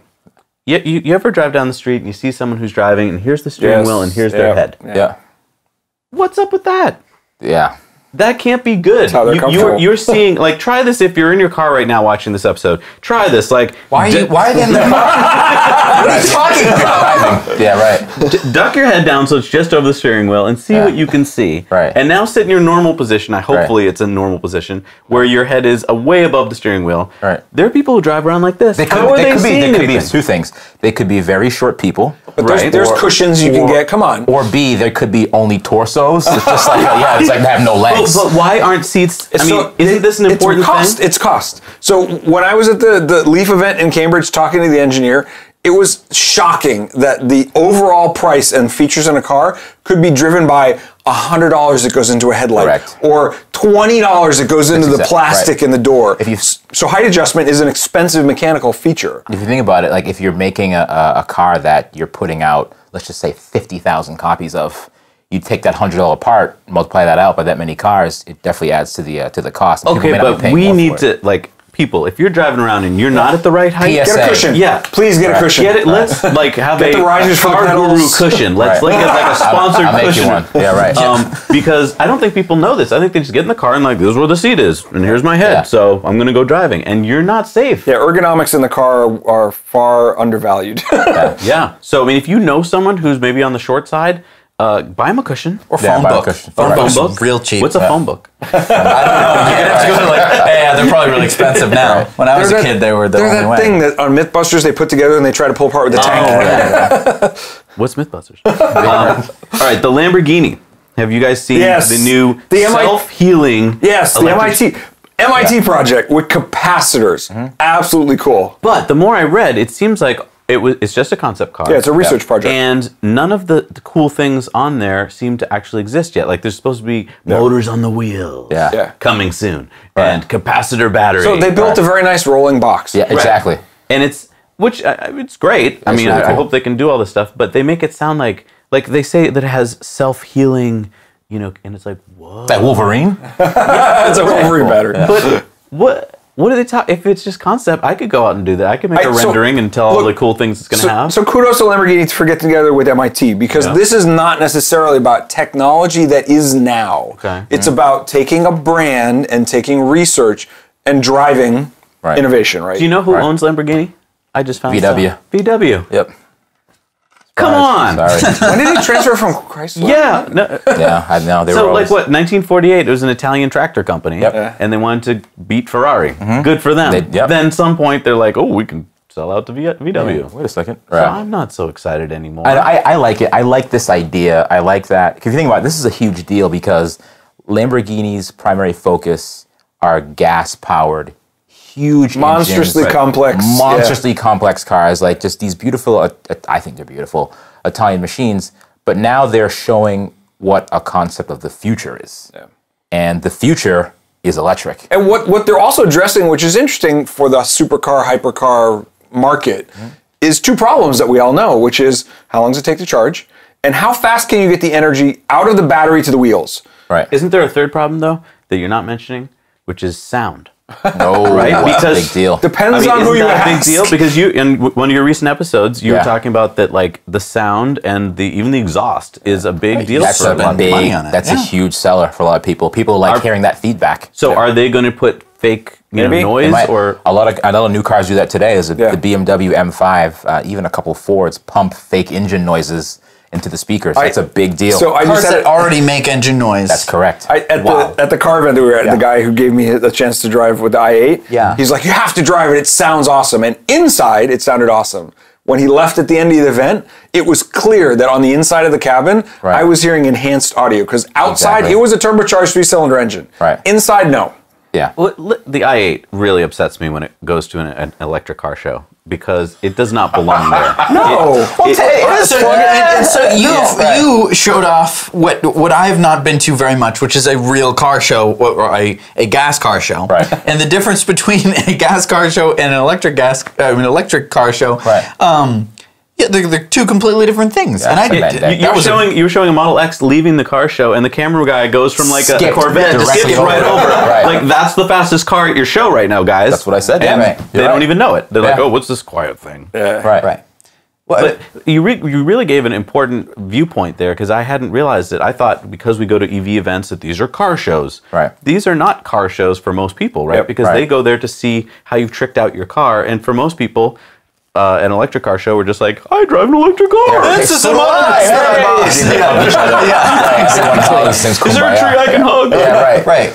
You ever drive down the street and you see someone who's driving, and here's the steering wheel and here's their head? Yeah. What's up with that? Yeah. That can't be good. You're seeing, like, try this if you're in your car right now watching this episode. Try this, like... Why are they in the car? What are you talking about? Yeah, right. Duck your head down so it's just over the steering wheel and see what you can see. Right. And now sit in your normal position. Hopefully it's a normal position where your head is way above the steering wheel. Right. There are people who drive around like this. They could be 2 things. They could be very short people. But there's cushions you can get. Come on. Or B, there could be only torsos. It's just like it's like they have no legs. But why aren't seats? I mean, isn't this an important thing? It's cost. So when I was at the Leaf event in Cambridge talking to the engineer, it was shocking that the overall price and features in a car could be driven by $100 that goes into a headlight, or $20 that goes into the plastic in the door. So height adjustment is an expensive mechanical feature. If you think about it, like if you're making a car that you're putting out, let's just say 50,000 copies of, you take that $100 part, multiply that out by that many cars, it definitely adds to the cost. Okay, but we need to, like, people, if you're driving around and you're not at the right height, get a cushion. Yeah, please get a cushion. Get it. Let's like have get a car guru cushion. Let's get like a sponsored cushion. I'll make you one. Yeah, right. Because I don't think people know this. I think they just get in the car and like, this is where the seat is, and here's my head. So I'm gonna go driving, and you're not safe. Yeah, ergonomics in the car are far undervalued. Yeah. So I mean, if you know someone who's maybe on the short side, buy them a cushion or phone book. Phone book, real cheap. What's a phone book? I don't know. Yeah, they're probably really expensive now. When I was a kid, they were the only way. There's that thing that on MythBusters they put together and they try to pull apart with the tank. What's MythBusters? All right, the Lamborghini. Have you guys seen the new self-healing? Yes, the MIT project with capacitors. Absolutely cool. But the more I read, it seems like it's just a concept car. Yeah, it's a research project. And none of the cool things on there seem to actually exist yet. Like there's supposed to be motors on the wheels coming soon and capacitor battery. So they built a very nice rolling box. Yeah, exactly. And it's great. I mean, really cool. I hope they can do all this stuff, but they make it sound like they say that it has self-healing, and it's like, whoa. That Wolverine? It's a Wolverine battery. But what do they talk? If it's just concept, I could go out and do that. I could make a rendering and tell all the cool things it's going to have. So kudos to Lamborghini for getting together with MIT, because this is not necessarily about technology that is now. Okay. It's about taking a brand and taking research and driving innovation, right? Do you know who owns Lamborghini? I just found VW. VW. Yep. Come on! Sorry. When did he transfer from Chrysler? Yeah. No. Yeah, I know. So, like, what, 1948, it was an Italian tractor company, and they wanted to beat Ferrari. Good for them. Then some point, they're like, oh, we can sell out to VW. Wait a second. So I'm not so excited anymore. I like it. I like this idea. I like that. Because if you think about it, this is a huge deal because Lamborghini's primary focus are gas-powered, huge monstrously complex cars, like just these beautiful, I think they're beautiful, Italian machines, but now they're showing what a concept of the future is. Yeah. And the future is electric. And what they're also addressing, which is interesting for the supercar, hypercar market, is 2 problems that we all know, which is how long does it take to charge, and how fast can you get the energy out of the battery to the wheels? Right. Isn't there a third problem, though, that you're not mentioning, which is sound? No, right? Because big deal. Depends on who you ask. ask. Big deal because in one of your recent episodes, you were talking about that, like the sound and even the exhaust is a big deal. That's for a lot of money on it. That's a huge seller for a lot of people. People like hearing that feedback. So are they going to put fake noise or a lot of new cars do that today? Is the BMW M5, even a couple Fords pump fake engine noises into the speakers. That's a big deal. So cars that already make engine noise. That's correct. At the car event that we were at, the guy who gave me the chance to drive with the i8, he's like, you have to drive it. It sounds awesome. And inside, it sounded awesome. When he left at the end of the event, it was clear that on the inside of the cabin, I was hearing enhanced audio. Because outside, it was a turbocharged 3-cylinder engine. Right. Inside, no. Yeah. Well, the i8 really upsets me when it goes to an electric car show because it does not belong there. You showed off what I have not been to very much, which is a real car show or a gas car show. Right. And the difference between a gas car show and an electric car show. Right. They're two completely different things. Yeah, and you were showing a Model X leaving the car show, and the camera guy goes from like a Corvette to skip right over. Right. Like that's the fastest car at your show right now, guys. That's what I said. And Yeah, they don't even know it. They're like, oh, what's this quiet thing? Yeah. Right. But you really gave an important viewpoint there because I hadn't realized it. I thought because we go to EV events that these are car shows. Right. These are not car shows for most people, right? Because they go there to see how you've tricked out your car, and for most people. An electric car show, we're just like, I drive an electric car. This is Is there a tree I can hug? Yeah, right.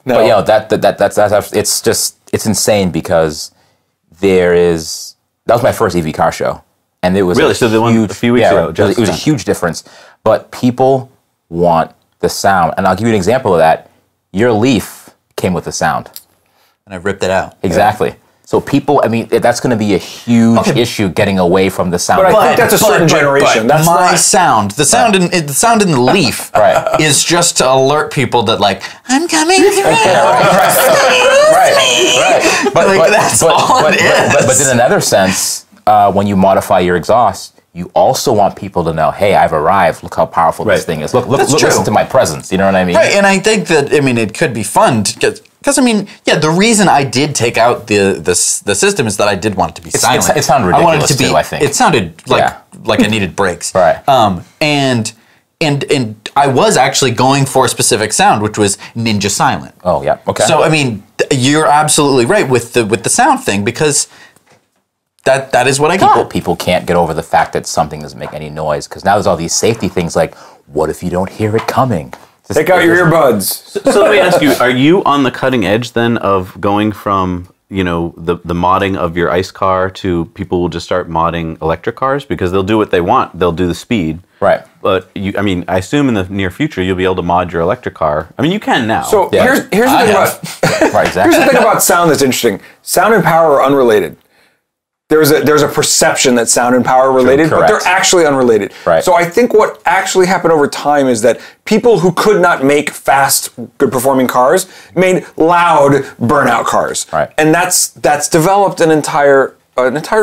No. But that's it's insane because that was my first EV car show, and it was really so the one a few weeks ago. It was a huge difference, but people want the sound, and I'll give you an example of that. Your Leaf came with the sound, I ripped it out. Exactly. So people, that's going to be a huge issue getting away from the sound. But I think that's a certain generation. That's the sound in the Leaf is just to alert people that like I'm coming through. But that's all it is. But in another sense, when you modify your exhaust, you also want people to know, hey, I've arrived. Look how powerful this thing is. Look, listen to my presence. You know what I mean? Right, and I think that it could be fun because the reason I did take out the system is that I did want it to be silent. It sounded ridiculous I wanted it to be. Too, I think it sounded like I needed brakes. Right. And I was actually going for a specific sound, which was Ninja Silent. Oh yeah. Okay. So you're absolutely right with the sound thing because. That is what I got. People can't get over the fact that something doesn't make any noise because now there's all these safety things like, what if you don't hear it coming? Take out your earbuds. So let me ask you: are you on the cutting edge then of going from the modding of your ICE car to people will just start modding electric cars because they'll do what they want. They'll do the speed. Right. But I assume in the near future you'll be able to mod your electric car. You can now. So here's the thing about right, exactly. Here's the thing about sound that's interesting. Sound and power are unrelated. There's a perception that sound and power are related, but they're actually unrelated. Right. So I think what actually happened over time is that people who could not make fast, good performing cars made loud, burnout cars. Right. And that's developed an entire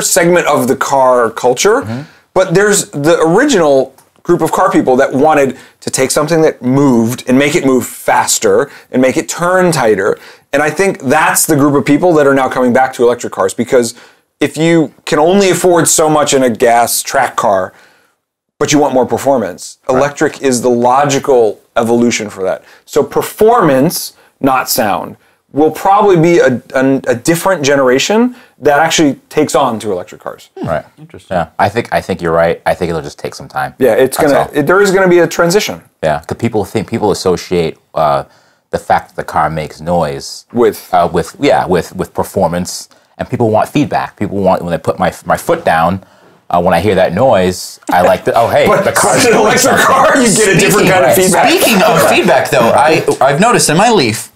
segment of the car culture. Mm-hmm. But there's the original group of car people that wanted to take something that moved and make it move faster and make it turn tighter. And I think that's the group of people that are now coming back to electric cars because if you can only afford so much in a gas track car, but you want more performance, electric is the logical evolution for that. So performance, not sound, will probably be a different generation that actually takes on to electric cars. Right. Interesting. Yeah, I think you're right. I think it'll just take some time. Yeah, there is gonna be a transition. Yeah, because people associate the fact that the car makes noise with performance. And people want feedback. People want, when they put my foot down, when I hear that noise, I like the, the car's an electric car, you get a different kind of feedback. Speaking of feedback, though, I've noticed in my Leaf,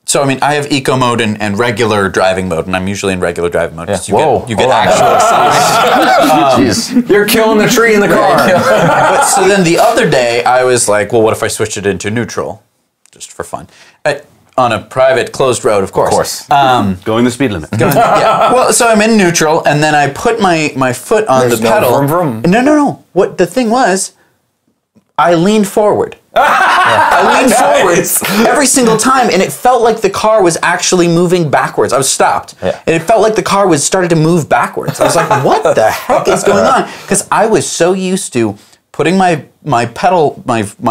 so I have eco mode and regular driving mode, and I'm usually in regular driving mode. Yeah. You get actual acceleration. You're killing the tree in the car. But so then the other day, I was like, well, what if I switched it into neutral, just for fun? On a private, closed road, of course. Going the speed limit. Well, so I'm in neutral, and then I put my foot on the pedal. Vroom, vroom. No. What the thing was, I leaned forward. I leaned forward every single time, and it felt like the car was actually moving backwards. I was stopped, and it felt like the car was starting to move backwards. I was like, what the heck is going on? Because I was so used to putting my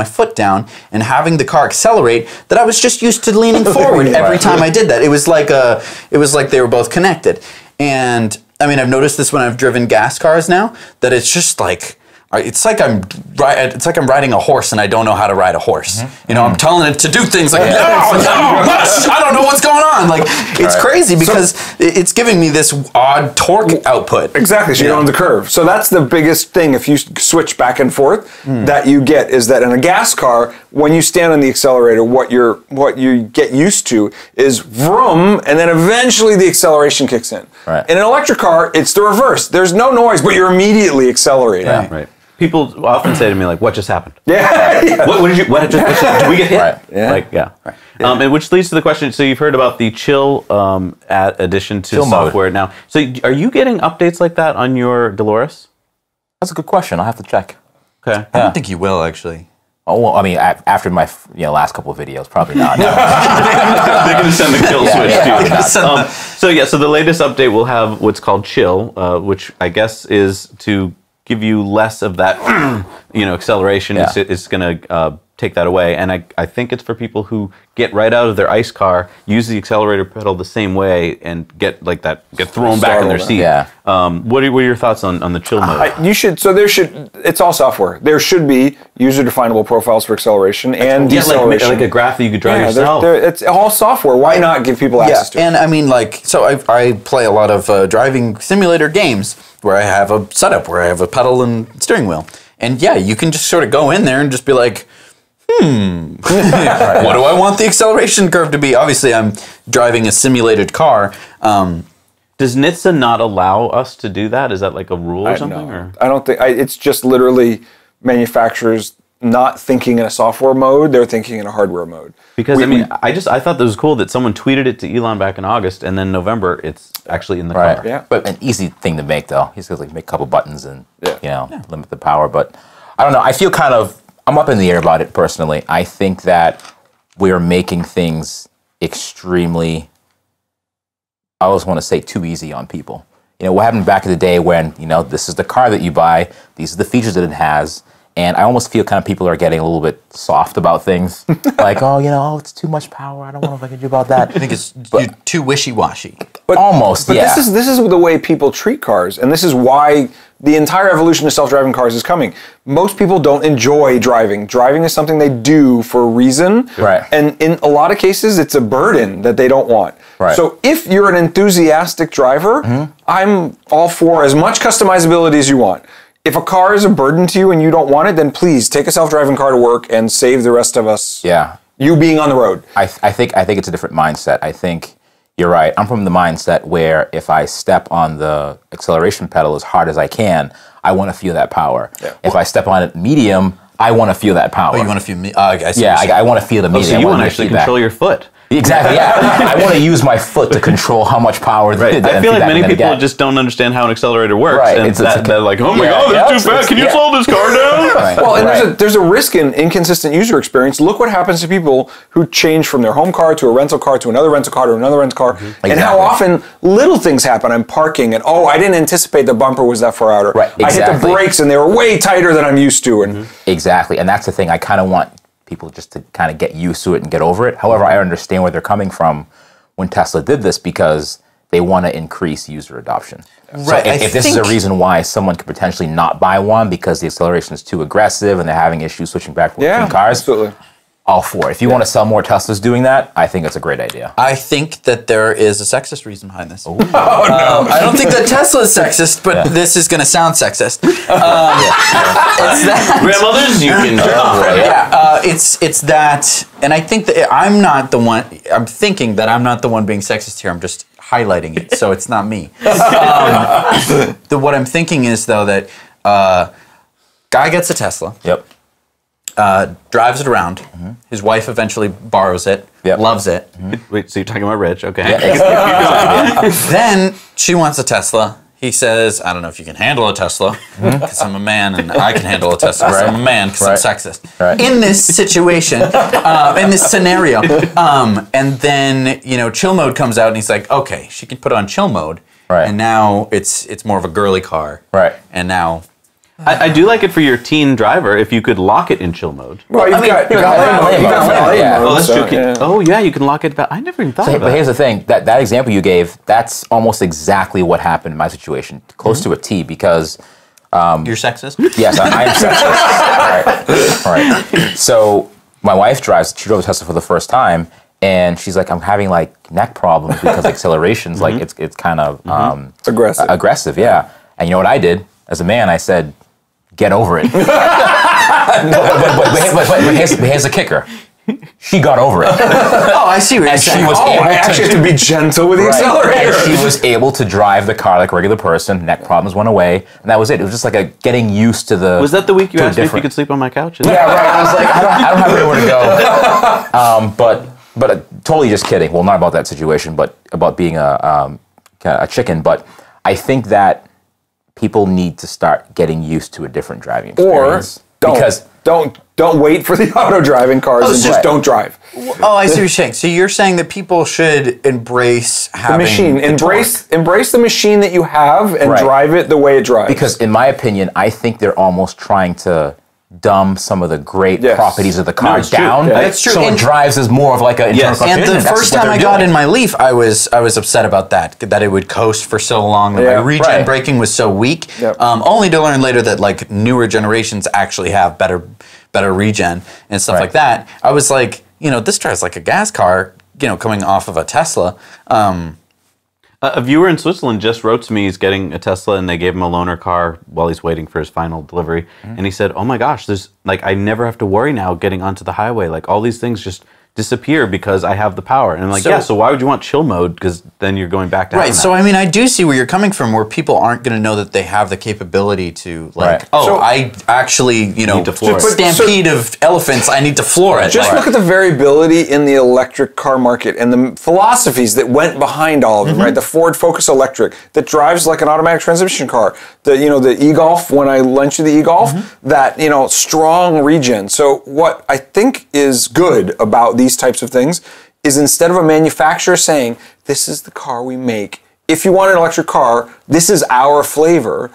foot down and having the car accelerate that I was just used to leaning forward every time I did that. It was like they were both connected. And I mean, I've noticed this when I've driven gas cars now, that it's just like, it's like I'm riding a horse and I don't know how to ride a horse. You know, I'm telling it to do things like, no, I don't know what's going on. Like, it's crazy because it's giving me this odd torque output. Exactly, so you're on the curve. So that's the biggest thing if you switch back and forth that you get is that in a gas car, when you stand on the accelerator, what you get used to is vroom, and then eventually the acceleration kicks in. In an electric car, it's the reverse. There's no noise, but you're immediately accelerating. People often say to me, like, what just happened? Yeah. What did we get hit? And which leads to the question, so you've heard about the chill addition to software now. So are you getting updates like that on your Dolores? That's a good question. I'll have to check. Okay. I don't think you will, actually. Oh, well, I mean, after my last couple of videos, probably not. They're going to send the kill switch to you. So the latest update will have what's called chill, which I guess is to give you less of that, acceleration. It's going to take that away. And I think it's for people who get right out of their ICE car, use the accelerator pedal the same way, and get thrown back in their seat. What are your thoughts on the chill mode? It's all software. There should be user-definable profiles for acceleration and deceleration. Like a graph that you could draw yourself. It's all software. Why not give people access to it? And I mean, so I play a lot of driving simulator games where I have a setup where I have a pedal and steering wheel. And you can just sort of go in there and just be like, what do I want the acceleration curve to be? Obviously, I'm driving a simulated car. Does NHTSA not allow us to do that? Is that like a rule or something? Or? I don't think, it's just literally manufacturers not thinking in a software mode, they're thinking in a hardware mode. Because I thought that was cool that someone tweeted it to Elon back in August, and then November it's actually in the car. Yeah. But an easy thing to make though. He's gonna make a couple buttons and limit the power. But I don't know. I feel I'm up in the air about it personally. I think that we're making things extremely, I always want to say, too easy on people. What happened back in the day when, this is the car that you buy, these are the features that it has, and I almost feel people are getting a little bit soft about things. Like, it's too much power, I don't know if I can do about that. I think you're too wishy-washy. But this is the way people treat cars, and this is why the entire evolution of self-driving cars is coming. Most people don't enjoy driving. Driving is something they do for a reason. And in a lot of cases, it's a burden that they don't want. So if you're an enthusiastic driver, I'm all for as much customizability as you want. If a car is a burden to you and you don't want it, then please take a self-driving car to work and save the rest of us. You being on the road. I think it's a different mindset. I think you're right. I'm from the mindset where if I step on the acceleration pedal as hard as I can, I want to feel that power. If I step on it medium, I want to feel that power. Oh, you want to feel me? I want to feel the medium. So you want to actually control your foot. Exactly, I want to use my foot to control how much power. I feel like many people just don't understand how an accelerator works, and they're like, "Oh my God, that's too fast! Can you slow this car down?" Well, and there's a risk in inconsistent user experience. Look what happens to people who change from their home car to a rental car to another rental car to another rental car, and how often little things happen. I'm parking, and I didn't anticipate the bumper was that far out. I hit the brakes, and they were way tighter than I'm used to. And exactly, and that's the thing. I kind of want people just to kind of get used to it and get over it. However, I understand where they're coming from when Tesla did this because they want to increase user adoption. So if this is a reason why someone could potentially not buy one because the acceleration is too aggressive and they're having issues switching back between cars, absolutely. All for it. If you want to sell more Teslas doing that, I think it's a great idea. I think that there is a sexist reason behind this. I don't think that Tesla is sexist, but this is going to sound sexist. It's that grandmothers, you can. It's that, and I think that I'm not the one. I'm thinking that I'm not the one being sexist here. I'm just highlighting it, so it's not me. What I'm thinking is though that guy gets a Tesla. Drives it around. His wife eventually borrows it, loves it. Wait, so you're talking about Rich? Okay. Then she wants a Tesla. He says, I don't know if you can handle a Tesla, because I'm a man, and I can handle a Tesla because I'm a man, because I'm sexist. Right. In this situation, in this scenario. And then, chill mode comes out, and he's like, okay, she can put on chill mode. Right. And now it's more of a girly car. Right. And now... I do like it for your teen driver if you could lock it in chill mode. Well, you've got valet mode. Oh, that's true. Oh, yeah, you can lock it. I never even thought of that. But here's the thing: that example you gave, that's almost exactly what happened in my situation, close to a T. Because you're sexist? Yes, I am sexist. All right. So my wife she drove a Tesla for the first time, and she's like, I'm having like neck problems because acceleration's like it's kind of aggressive. Yeah. And you know what I did as a man? I said, get over it. but here's the kicker. She got over it. Oh, I see what you're saying. I actually have to be gentle with the accelerator. And she was able to drive the car like a regular person. Neck problems went away, and that was it. It was just like getting used to the. Was that the week you asked me if you could sleep on my couch? Yeah, right. I was like, I don't have anywhere to go. But totally just kidding. Well, not about that situation, but about being a chicken. But I think that people need to start getting used to a different driving experience. Or don't wait for the auto driving cars and just don't drive. Oh, I see what you're saying. So you're saying that people should embrace having the machine. Embrace the machine that you have and drive it the way it drives. Because in my opinion, I think they're almost trying to dumb some of the great properties of the car down. Yeah. That's true. So it drives as more of like an internal combustion engine. And the first time I got in my Leaf, I was upset about that it would coast for so long, that my regen braking was so weak. Only to learn later that like newer generations actually have better regen and stuff like that. I was like, this drives like a gas car, coming off of a Tesla. A viewer in Switzerland just wrote to me. He's getting a Tesla, and they gave him a loaner car while he's waiting for his final delivery. And he said, "Oh my gosh, there's like I never have to worry now getting onto the highway. Like all these things just disappear because I have the power." And I'm like, so why would you want chill mode? Because then you're going back to right. So I mean, I do see where you're coming from, where people aren't going to know that they have the capability to I actually need to floor stampede of elephants. I need to floor it. Just look at the variability in the electric car market and the philosophies that went behind all of them. Right, the Ford Focus Electric that drives like an automatic transmission car. The e-Golf, when I lent you the e-Golf, that strong regen. So what I think is good about these types of things is instead of a manufacturer saying, this is the car we make, if you want an electric car, this is our flavor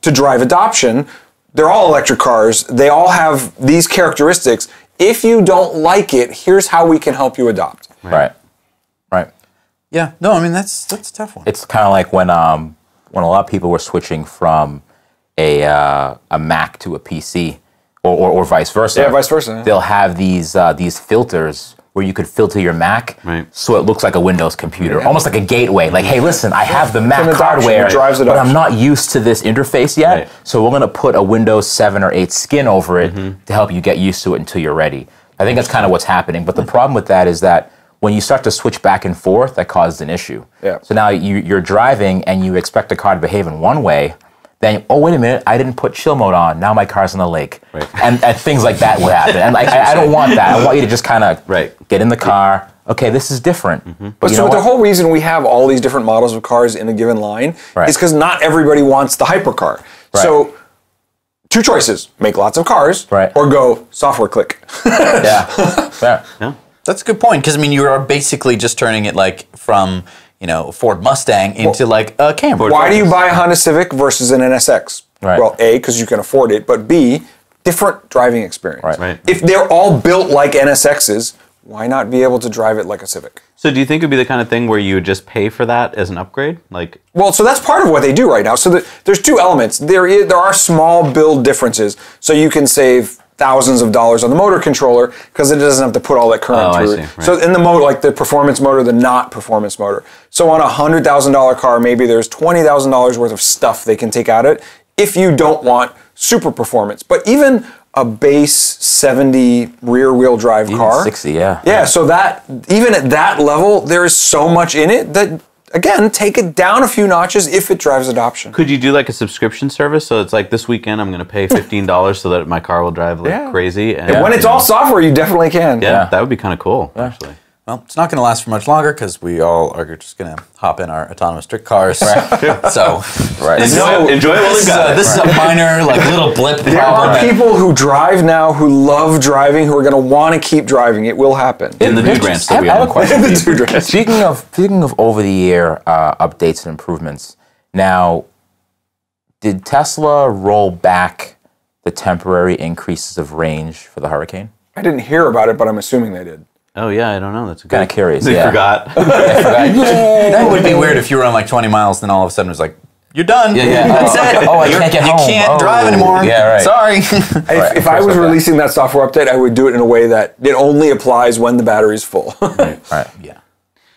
to drive adoption. They're all electric cars. They all have these characteristics. If you don't like it, here's how we can help you adopt. Right. Yeah. No, I mean, that's a tough one. It's kind of like when a lot of people were switching from a Mac to a PC or vice versa. Yeah, vice versa. They'll have these filters where you could filter your Mac so it looks like a Windows computer, almost like a gateway. Like, hey, listen, I have the Mac hardware, but I'm not used to this interface yet, so we're going to put a Windows 7 or 8 skin over it to help you get used to it until you're ready. I think that's kind of what's happening. But the problem with that is that when you start to switch back and forth, that causes an issue. So now you're driving and you expect the car to behave in one way, then, oh, wait a minute, I didn't put chill mode on. Now my car's on the lake. And things like that would happen. And I don't want that. I want you to just kind of get in the car. Okay, this is different. But so the whole reason we have all these different models of cars in a given line is because not everybody wants the hypercar. So two choices: make lots of cars, or go software click. That's a good point, because I mean, you are basically just turning it like from Ford Mustang into like a Camry. Why do you buy a Honda Civic versus an NSX? Well, A, because you can afford it, but B, different driving experience. If they're all built like NSXs, why not be able to drive it like a Civic? So do you think it would be the kind of thing where you would just pay for that as an upgrade? Well, so that's part of what they do right now. So there's two elements. There are small build differences. So you can save thousands of dollars on the motor controller because it doesn't have to put all that current through it. So in the motor, like the performance motor, the not performance motor. So on a $100,000 car, maybe there's $20,000 worth of stuff they can take out of it if you don't want super performance. But even a base 70 rear wheel drive car, 60, so that even at that level, there is so much in it that, again, take it down a few notches if it drives adoption. Could you do like a subscription service? So it's like this weekend I'm going to pay $15 so that my car will drive like crazy. And when it's all software, you definitely can. Yeah, that would be kind of cool, actually. Well, it's not going to last for much longer because we all are just going to hop in our autonomous trick cars. So, enjoy it while we've got it. This is a minor, like, little blip problem. There are people who drive now who love driving who are going to want to keep driving. It will happen. In the dude ranch that we I have a question. The dude ranch. Speaking of over-the-air updates and improvements, now, did Tesla roll back the temporary increases of range for the Hurricane? I didn't hear about it, but I'm assuming they did. Oh yeah, I don't know. That's Kind of curious. They forgot. That would be weird if you were on like 20 miles, then all of a sudden it was like, you're done. Yeah. That's it. Oh, I can't get home. You can't drive anymore. Yeah, right. Sorry. If I was releasing that software update, I would do it in a way that it only applies when the battery's full. Right. Yeah.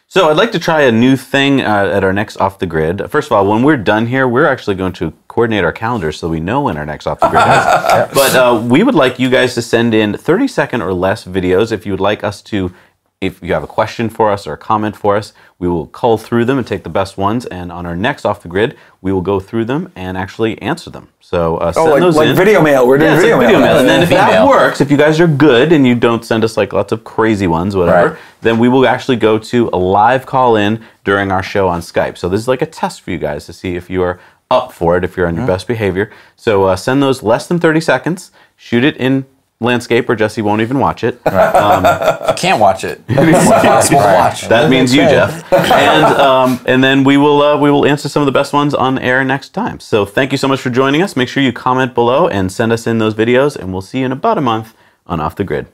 So I'd like to try a new thing at our next Off the Grid. First of all, when we're done here, we're actually going to coordinate our calendars so we know when our next Off the Grid is. But we would like you guys to send in 30-second or less videos if you would like us to. If you have a question for us or a comment for us, we will cull through them and take the best ones. And on our next Off the Grid, we will go through them and actually answer them. So send those in. Video mail. We're doing video mail. And then if that works, if you guys are good and you don't send us like lots of crazy ones, whatever, then we will actually go to a live call-in during our show on Skype. So this is like a test for you guys to see if you are up for it, if you're on your best behavior. So send those less than 30 seconds, shoot it in landscape or Jesse won't even watch it. You can't watch it. It's impossible to watch. That means you, Jeff. And then we will answer some of the best ones on air next time. So thank you so much for joining us. Make sure you comment below and send us in those videos, and we'll see you in about a month on Off the Grid.